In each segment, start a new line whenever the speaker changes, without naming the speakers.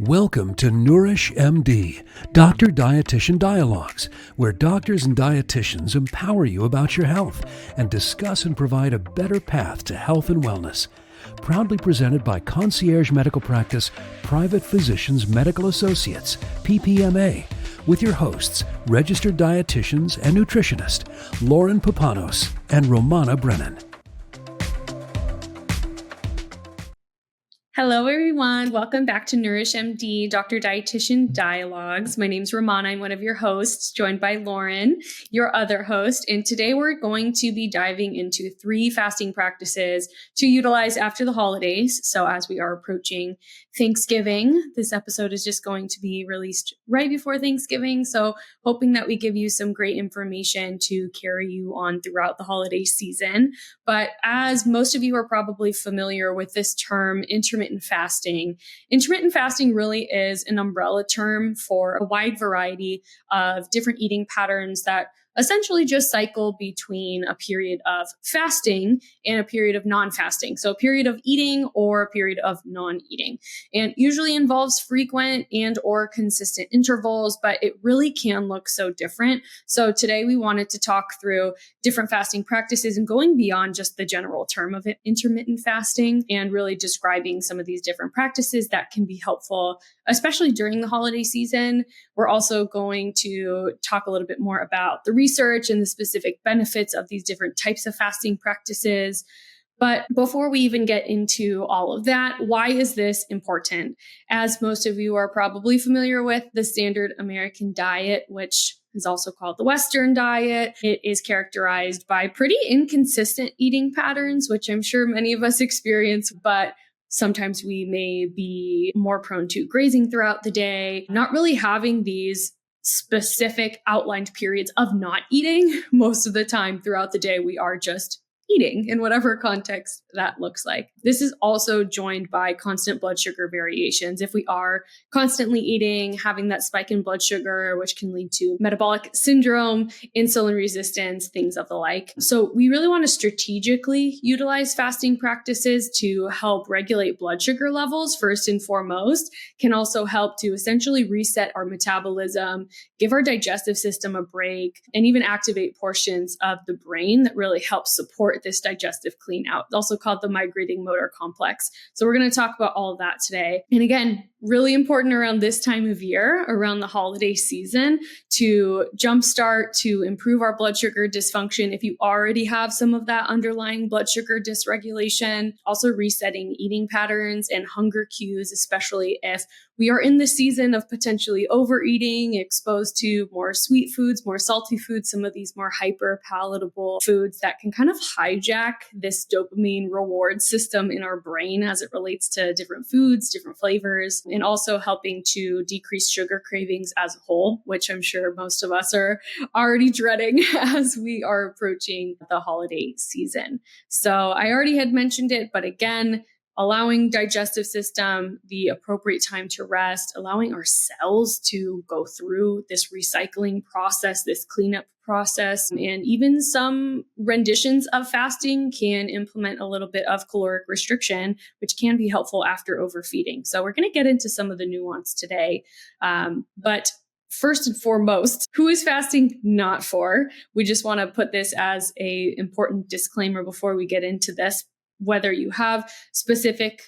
Welcome to Nourish MD, Dr. Dietitian Dialogues, where doctors and dietitians empower you about your health and discuss and provide a better path to health and wellness. Proudly presented by Concierge Medical Practice Private Physicians Medical Associates, PPMA, with your hosts, registered dietitians and nutritionist, Lauren Papanos and Romana Brennan.
Hello, everyone. Welcome back to Nourish MD, Dr. Dietitian Dialogues. My name's Romana. I'm one of your hosts, joined by Lauren, your other host. And today we're going to be diving into 3 fasting practices to utilize after the holidays. So as we are approaching Thanksgiving, this episode is just going to be released right before Thanksgiving. So hoping that we give you some great information to carry you on throughout the holiday season. But as most of you are probably familiar with this term, intermittent fasting really is an umbrella term for a wide variety of different eating patterns that essentially just cycle between a period of fasting and a period of non-fasting. So a period of eating or a period of non-eating, and usually involves frequent and or consistent intervals, but it really can look so different. So today we wanted to talk through different fasting practices and going beyond just the general term of intermittent fasting and really describing some of these different practices that can be helpful, especially during the holiday season. We're also going to talk a little bit more about the research and the specific benefits of these different types of fasting practices. But before we even get into all of that, why is this important? As most of you are probably familiar with, the standard American diet, which is also called the Western diet, it is characterized by pretty inconsistent eating patterns, which I'm sure many of us experience, but sometimes we may be more prone to grazing throughout the day, not really having these specific outlined periods of not eating. Most of the time throughout the day, we are just eating in whatever context that looks like. This is also joined by constant blood sugar variations. If we are constantly eating, having that spike in blood sugar, which can lead to metabolic syndrome, insulin resistance, things of the like. So we really want to strategically utilize fasting practices to help regulate blood sugar levels first and foremost, can also help to essentially reset our metabolism, give our digestive system a break, and even activate portions of the brain that really help support this digestive clean out, also called the migrating motor complex. So we're going to talk about all of that today. And again, really important around this time of year, around the holiday season, to jumpstart, to improve our blood sugar dysfunction. If you already have some of that underlying blood sugar dysregulation, also resetting eating patterns and hunger cues, especially if we are in the season of potentially overeating, exposed to more sweet foods, more salty foods, some of these more hyper palatable foods that can kind of hijack this dopamine reward system in our brain as it relates to different foods, different flavors, and also helping to decrease sugar cravings as a whole, which I'm sure most of us are already dreading as we are approaching the holiday season. So I already had mentioned it, but again, allowing digestive system the appropriate time to rest, allowing our cells to go through this recycling process, this cleanup process, and even some renditions of fasting can implement a little bit of caloric restriction, which can be helpful after overfeeding. So we're going to get into some of the nuance today. But first and foremost, who is fasting not for? We just want to put this as an important disclaimer before we get into this. Whether you have specific,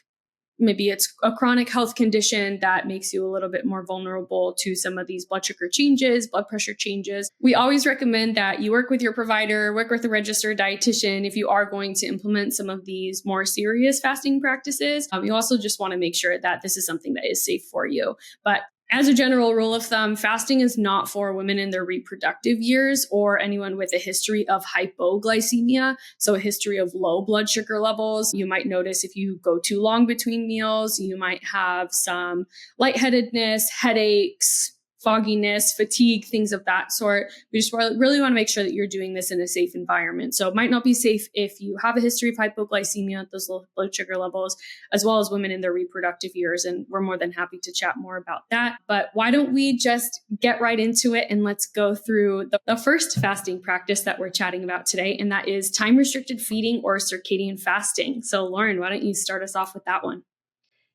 maybe it's a chronic health condition that makes you a little bit more vulnerable to some of these blood sugar changes, blood pressure changes. We always recommend that you work with your provider, work with a registered dietitian if you are going to implement some of these more serious fasting practices. You also just want to make sure that this is something that is safe for you. But as a general rule of thumb, fasting is not for women in their reproductive years or anyone with a history of hypoglycemia, so a history of low blood sugar levels. You might notice if you go too long between meals, you might have some lightheadedness, headaches, fogginess, fatigue, things of that sort. We just really want to make sure that you're doing this in a safe environment. So it might not be safe if you have a history of hypoglycemia at those low blood sugar levels, as well as women in their reproductive years. And we're more than happy to chat more about that. But why don't we just get right into it and let's go through the first fasting practice that we're chatting about today. And that is time restricted feeding or circadian fasting. So Lauren, why don't you start us off with that one?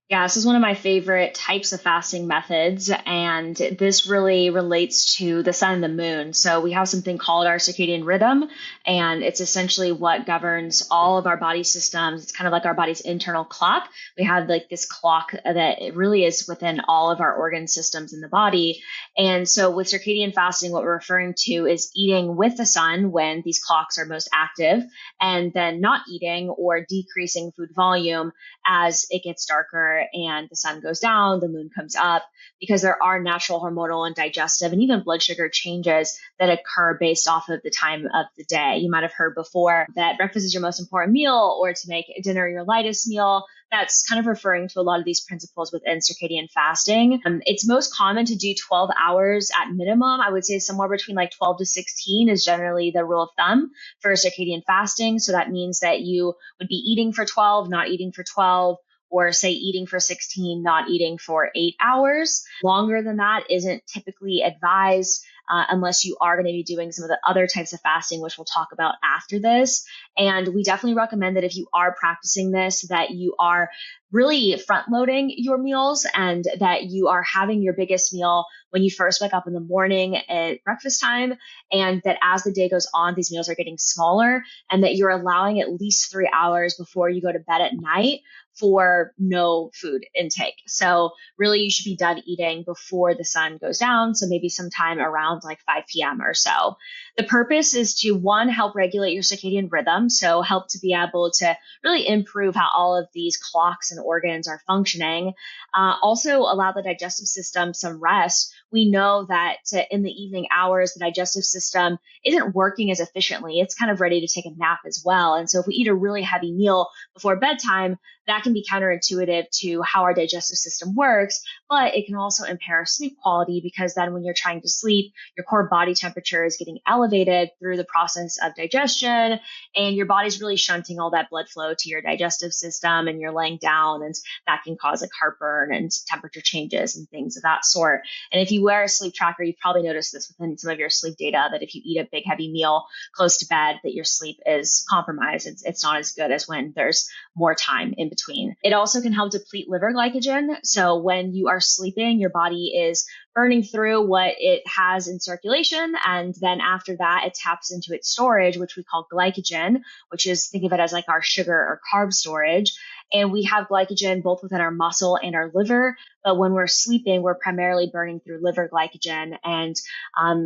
Yeah, this is one of my favorite types of fasting methods, and this really relates to the sun and the moon. So we have something called our circadian rhythm, and it's essentially what governs all of our body systems. It's kind of like our body's internal clock. We have like this clock that it really is within all of our organ systems in the body. And so with circadian fasting, what we're referring to is eating with the sun when these clocks are most active, and then not eating or decreasing food volume as it gets darker and the sun goes down, the moon comes up, because there are natural hormonal and digestive and even blood sugar changes that occur based off of the time of the day. You might have heard before that breakfast is your most important meal, or to make dinner your lightest meal. That's kind of referring to a lot of these principles within circadian fasting. It's most common to do 12 hours at minimum. I would say somewhere between like 12 to 16 is generally the rule of thumb for circadian fasting. So that means that you would be eating for 12, not eating for 12, or say eating for 16, not eating for 8 hours. Longer than that isn't typically advised unless you are going to be doing some of the other types of fasting, which we'll talk about after this. And we definitely recommend that if you are practicing this, that you are really front loading your meals and that you are having your biggest meal when you first wake up in the morning at breakfast time, and that as the day goes on, these meals are getting smaller, and that you're allowing at least 3 hours before you go to bed at night for no food intake. So really you should be done eating before the sun goes down. So maybe sometime around like 5 p.m. or so. The purpose is to, one, help regulate your circadian rhythm. So help to be able to really improve how all of these clocks and organs are functioning. Also allow the digestive system some rest. We know that in the evening hours, the digestive system isn't working as efficiently. It's kind of ready to take a nap as well. And so if we eat a really heavy meal before bedtime, that can be counterintuitive to how our digestive system works, but it can also impair sleep quality, because then when you're trying to sleep, your core body temperature is getting elevated through the process of digestion, and your body's really shunting all that blood flow to your digestive system, and you're laying down, and that can cause like heartburn and temperature changes and things of that sort. And if you wear a sleep tracker, you've probably noticed this within some of your sleep data, that if you eat a big heavy meal close to bed, that your sleep is compromised. It's not as good as when there's more time in between. It also can help deplete liver glycogen. So when you are sleeping, your body is burning through what it has in circulation. And then after that, it taps into its storage, which we call glycogen, which is, think of it as like our sugar or carb storage. And we have glycogen both within our muscle and our liver. But when we're sleeping, we're primarily burning through liver glycogen. And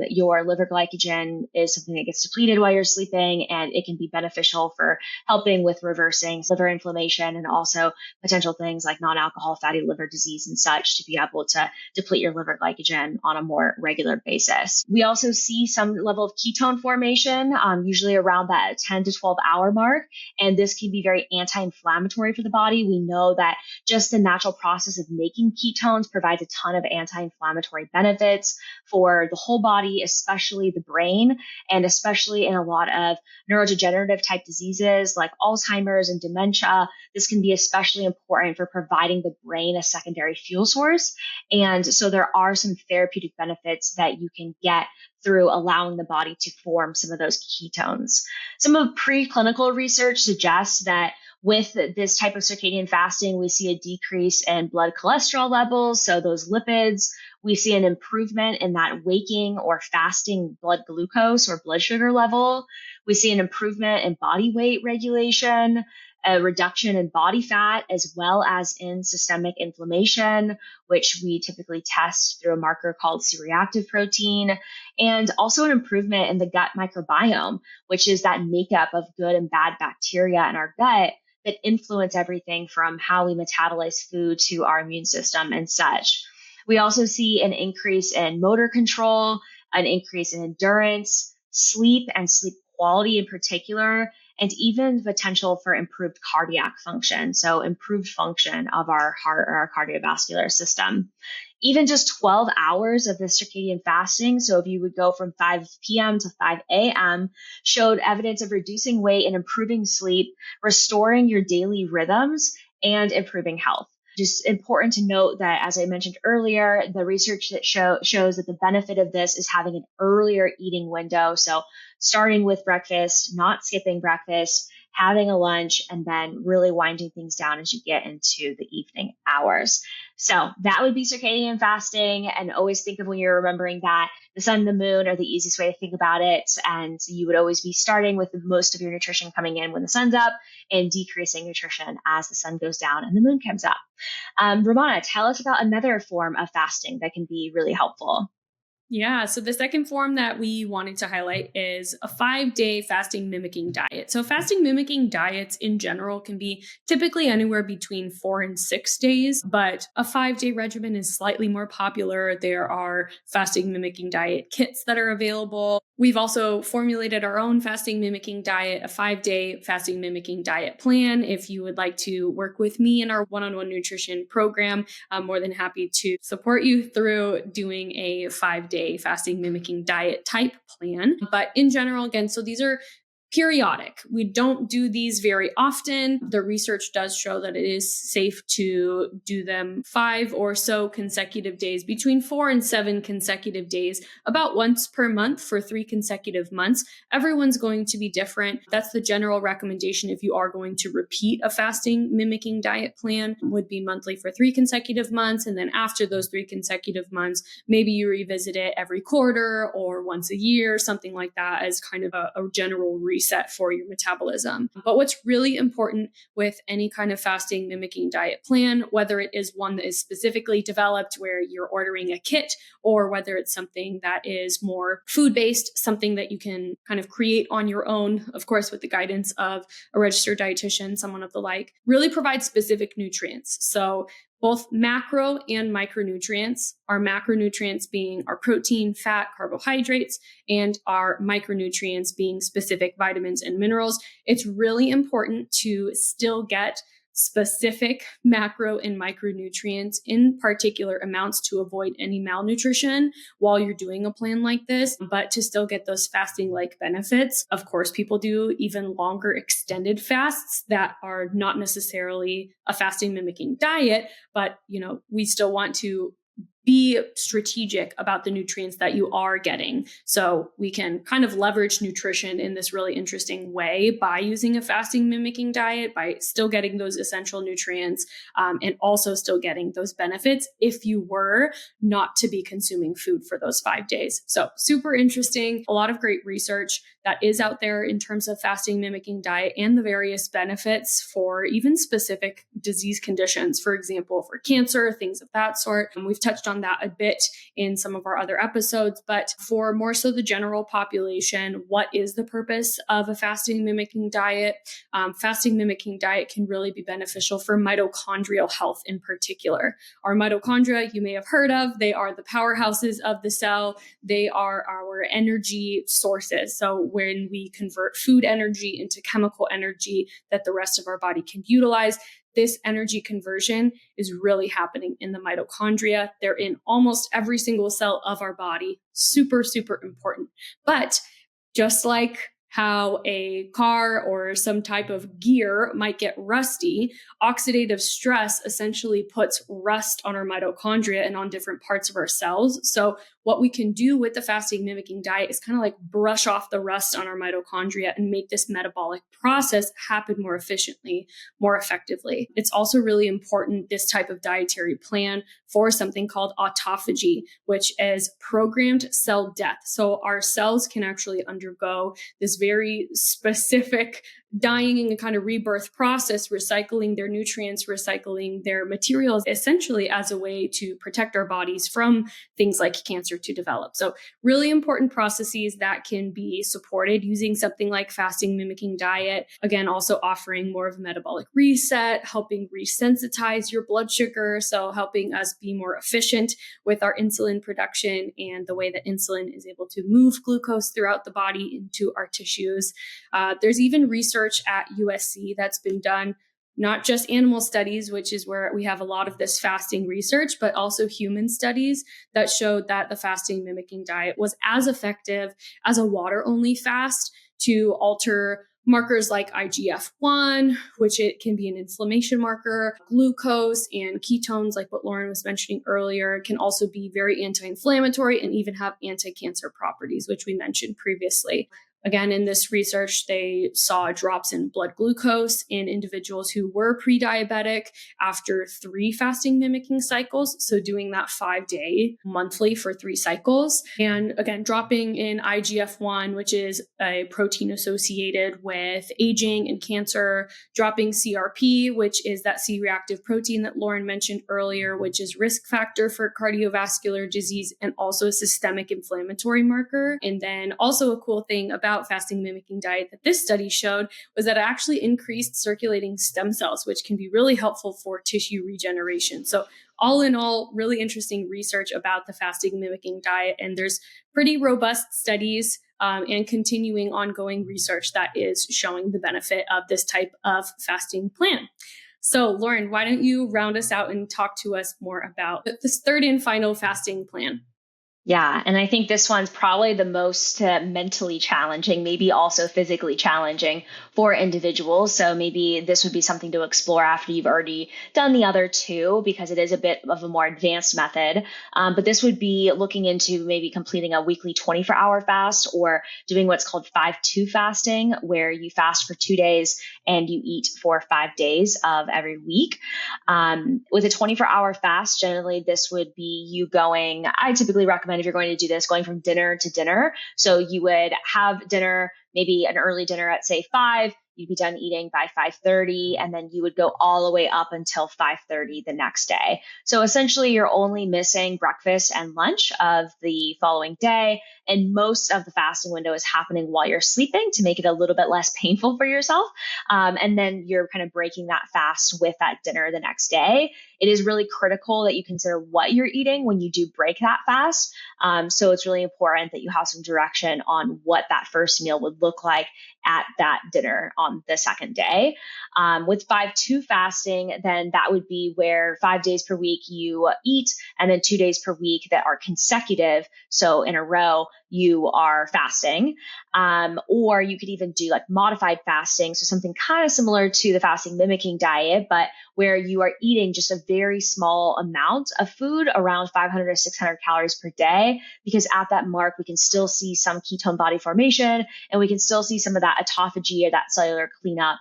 your liver glycogen is something that gets depleted while you're sleeping, and it can be beneficial for helping with reversing liver inflammation and also potential things like non-alcohol fatty liver disease and such, to be able to deplete your liver glycogen on a more regular basis. We also see some level of ketone formation, usually around that 10 to 12 hour mark. And this can be very anti-inflammatory for the body. We know that just the natural process of making ketones provides a ton of anti-inflammatory benefits for the whole body, especially the brain, and especially in a lot of neurodegenerative type diseases like Alzheimer's and dementia. This can be especially important for providing the brain a secondary fuel source. And so there are some therapeutic benefits that you can get through allowing the body to form some of those ketones. Some of preclinical research suggests that with this type of circadian fasting, we see a decrease in blood cholesterol levels, so those lipids. We see an improvement in that waking or fasting blood glucose or blood sugar level. We see an improvement in body weight regulation, a reduction in body fat, as well as in systemic inflammation, which we typically test through a marker called C-reactive protein, and also an improvement in the gut microbiome, which is that makeup of good and bad bacteria in our gut that influence everything from how we metabolize food to our immune system and such. We also see an increase in motor control, an increase in endurance, sleep and sleep quality in particular, and even potential for improved cardiac function. So improved function of our heart or our cardiovascular system. Even just 12 hours of this circadian fasting, so if you would go from 5 p.m. to 5 a.m., showed evidence of reducing weight and improving sleep, restoring your daily rhythms, and improving health. Just important to note that, as I mentioned earlier, the research that shows that the benefit of this is having an earlier eating window. So starting with breakfast, not skipping breakfast, having a lunch, and then really winding things down as you get into the evening hours. So that would be circadian fasting. And always think of, when you're remembering that, the sun and the moon are the easiest way to think about it. And you would always be starting with most of your nutrition coming in when the sun's up and decreasing nutrition as the sun goes down and the moon comes up. Romana, tell us about another form of fasting that can be really helpful.
Yeah. So the second form that we wanted to highlight is a 5-day fasting mimicking diet. So fasting mimicking diets in general can be typically anywhere between 4 and 6 days, but a 5-day regimen is slightly more popular. There are fasting mimicking diet kits that are available. We've also formulated our own fasting mimicking diet, a 5-day fasting mimicking diet plan. If you would like to work with me in our one-on-one nutrition program, I'm more than happy to support you through doing a 5-day fasting mimicking diet type plan. But in general, again, so these are periodic. We don't do these very often. The research does show that it is safe to do them 5 or so consecutive days, between 4 and 7 consecutive days, about once per month for 3 consecutive months. Everyone's going to be different. That's the general recommendation. If you are going to repeat a fasting mimicking diet plan, would be monthly for 3 consecutive months. And then after those 3 consecutive months, maybe you revisit it every quarter or once a year, something like that, as kind of a general reset for your metabolism. But what's really important with any kind of fasting mimicking diet plan, whether it is one that is specifically developed where you're ordering a kit, or whether it's something that is more food-based, something that you can kind of create on your own, of course, with the guidance of a registered dietitian, someone of the like, really provide specific nutrients. So both macro and micronutrients, our macronutrients being our protein, fat, carbohydrates, and our micronutrients being specific vitamins and minerals. It's really important to still get specific macro and micronutrients in particular amounts to avoid any malnutrition while you're doing a plan like this, but to still get those fasting-like benefits. Of course, people do even longer extended fasts that are not necessarily a fasting mimicking diet, but we still want to be strategic about the nutrients that you are getting. So we can kind of leverage nutrition in this really interesting way by using a fasting mimicking diet, by still getting those essential nutrients and also still getting those benefits if you were not to be consuming food for those 5 days. So super interesting. A lot of great research that is out there in terms of fasting mimicking diet and the various benefits for even specific disease conditions, for example, for cancer, things of that sort. And we've touched on that a bit in some of our other episodes, but for more so the general population, what is the purpose of a fasting mimicking diet? Fasting mimicking diet can really be beneficial for mitochondrial health in particular. Our mitochondria, you may have heard of, they are the powerhouses of the cell. They are our energy sources. So when we convert food energy into chemical energy that the rest of our body can utilize, this energy conversion is really happening in the mitochondria. They're in almost every single cell of our body. Super, super important. But just like how a car or some type of gear might get rusty, oxidative stress essentially puts rust on our mitochondria and on different parts of our cells. So what we can do with the fasting mimicking diet is kind of like brush off the rust on our mitochondria and make this metabolic process happen more efficiently, more effectively. It's also really important, this type of dietary plan, for something called autophagy, which is programmed cell death. So our cells can actually undergo this very specific dying and kind of rebirth process, recycling their nutrients, recycling their materials, essentially as a way to protect our bodies from things like cancer to develop. So really important processes that can be supported using something like fasting mimicking diet. Again, also offering more of a metabolic reset, helping resensitize your blood sugar. So helping us be more efficient with our insulin production and the way that insulin is able to move glucose throughout the body into our tissues. There's even research at USC that's been done, not just animal studies, which is where we have a lot of this fasting research, but also human studies that showed that the fasting mimicking diet was as effective as a water-only fast to alter markers like IGF-1, which it can be an inflammation marker, glucose and ketones, like what Lauren was mentioning earlier, can also be very anti-inflammatory and even have anti-cancer properties, which we mentioned previously. Again, in this research, they saw drops in blood glucose in individuals who were pre-diabetic after 3 fasting mimicking cycles. So doing that 5-day monthly for 3 cycles. And again, dropping in IGF-1, which is a protein associated with aging and cancer, dropping CRP, which is that C-reactive protein that Lauren mentioned earlier, which is risk factor for cardiovascular disease and also a systemic inflammatory marker. And then also a cool thing about fasting mimicking diet that this study showed was that it actually increased circulating stem cells, which can be really helpful for tissue regeneration. So all in all, really interesting research about the fasting mimicking diet. And there's pretty robust studies and continuing ongoing research that is showing the benefit of this type of fasting plan. So Lauren, why don't you round us out and talk to us more about this third and final fasting plan?
Yeah. And I think this one's probably the most mentally challenging, maybe also physically challenging for individuals. So maybe this would be something to explore after you've already done the other 2, because it is a bit of a more advanced method. But this would be looking into maybe completing a weekly 24-hour fast or doing what's called 5-2 fasting, where you fast for 2 days and you eat for 5 days of every week. With a 24-hour fast, generally this would be you going, I typically recommend if you're going to do this, going from dinner to dinner. So you would have dinner, maybe an early dinner at say 5, you'd be done eating by 5:30, and then you would go all the way up until 5:30 the next day. So essentially you're only missing breakfast and lunch of the following day. And most of the fasting window is happening while you're sleeping to make it a little bit less painful for yourself. And then you're kind of breaking that fast with that dinner the next day. It is really critical that you consider what you're eating when you do break that fast. So it's really important that you have some direction on what that first meal would look like at that dinner on the second day. With 5-2 fasting, then that would be where 5 days per week you eat, and then 2 days per week that are consecutive. So in a row, you are fasting. Or you could even do like modified fasting. So something kind of similar to the fasting mimicking diet, but where you are eating just a very small amount of food, around 500 to 600 calories per day, because at that mark, we can still see some ketone body formation, and we can still see some of that autophagy or that cellular cleanup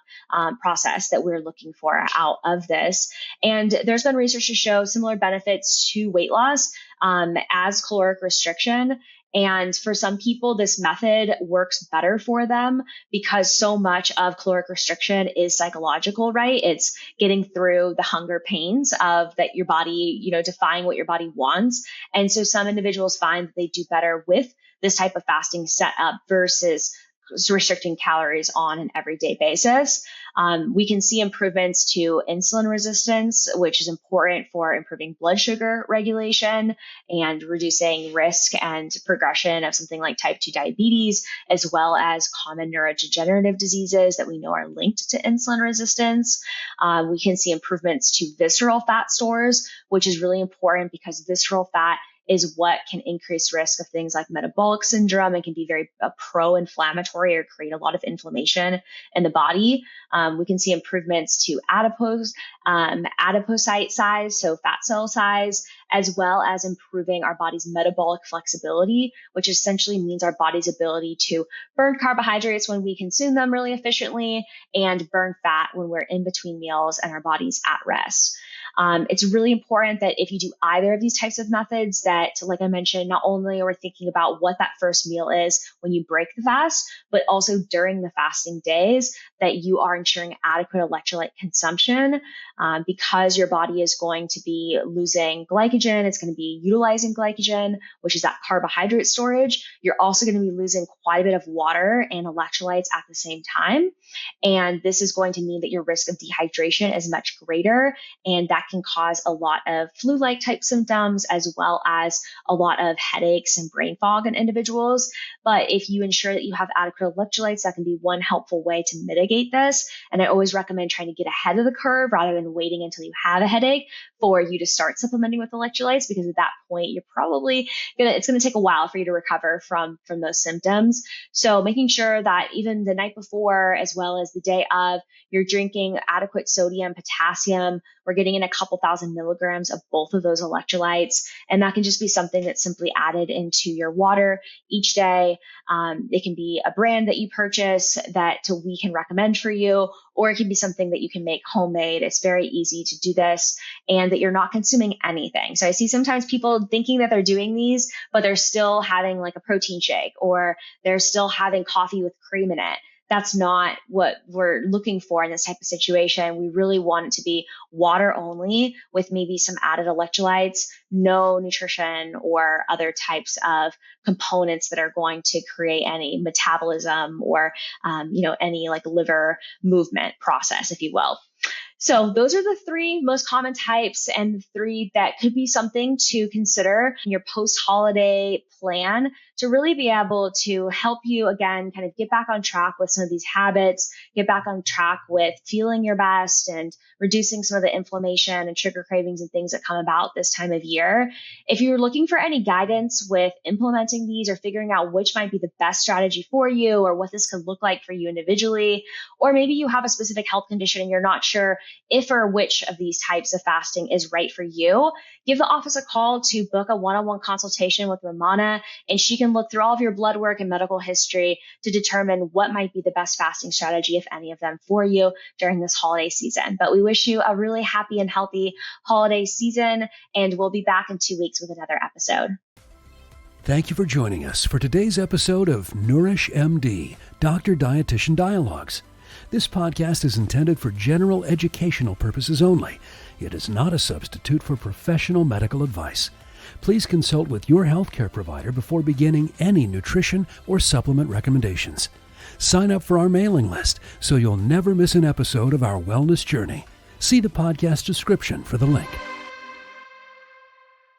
process that we're looking for out of this. And there's been research to show similar benefits to weight loss as caloric restriction. And for some people, this method works better for them because so much of caloric restriction is psychological, right? It's getting through the hunger pains of that your body, defying what your body wants. And so some individuals find that they do better with this type of fasting setup versus restricting calories on an everyday basis. We can see improvements to insulin resistance, which is important for improving blood sugar regulation and reducing risk and progression of something like type 2 diabetes, as well as common neurodegenerative diseases that we know are linked to insulin resistance. We can see improvements to visceral fat stores, which is really important because visceral fat is what can increase risk of things like metabolic syndrome and can be very pro-inflammatory or create a lot of inflammation in the body. We can see improvements to adipocyte size, so fat cell size, as well as improving our body's metabolic flexibility, which essentially means our body's ability to burn carbohydrates when we consume them really efficiently and burn fat when we're in between meals and our body's at rest. It's really important that if you do either of these types of methods that, like I mentioned, not only are we thinking about what that first meal is when you break the fast, but also during the fasting days, that you are ensuring adequate electrolyte consumption because your body is going to be losing glycogen. It's going to be utilizing glycogen, which is that carbohydrate storage. You're also going to be losing quite a bit of water and electrolytes at the same time. And this is going to mean that your risk of dehydration is much greater. And that can cause a lot of flu-like type symptoms, as well as a lot of headaches and brain fog in individuals. But if you ensure that you have adequate electrolytes, that can be one helpful way to mitigate this. And I always recommend trying to get ahead of the curve rather than waiting until you have a headache for you to start supplementing with electrolytes, because at that point, you're probably it's going to take a while for you to recover from those symptoms. So making sure that even the night before, as well as the day of, you're drinking adequate sodium, potassium, we're getting in a couple thousand milligrams of both of those electrolytes. And that can just be something that's simply added into your water each day. It can be a brand that you purchase that we can recommend for you, or it can be something that you can make homemade. It's very easy to do this and that you're not consuming anything. So I see sometimes people thinking that they're doing these, but they're still having like a protein shake, or they're still having coffee with cream in it. That's not what we're looking for in this type of situation. We really want it to be water only with maybe some added electrolytes, no nutrition or other types of components that are going to create any metabolism or, any like liver movement process, if you will. So those are the three most common types, and the three that could be something to consider in your post-holiday plan to really be able to help you, again, kind of get back on track with some of these habits, get back on track with feeling your best and reducing some of the inflammation and sugar cravings and things that come about this time of year. If you're looking for any guidance with implementing these or figuring out which might be the best strategy for you or what this could look like for you individually, or maybe you have a specific health condition and you're not sure if or which of these types of fasting is right for you, give the office a call to book a one-on-one consultation with Romana, and she can look through all of your blood work and medical history to determine what might be the best fasting strategy, if any of them, for you during this holiday season. But we wish you a really happy and healthy holiday season, and we'll be back in 2 weeks with another episode.
Thank you for joining us for today's episode of Nourish MD, Dr. Dietitian Dialogues. This podcast is intended for general educational purposes only. It is not a substitute for professional medical advice. Please consult with your healthcare provider before beginning any nutrition or supplement recommendations. Sign up for our mailing list so you'll never miss an episode of our wellness journey. See the podcast description for the link.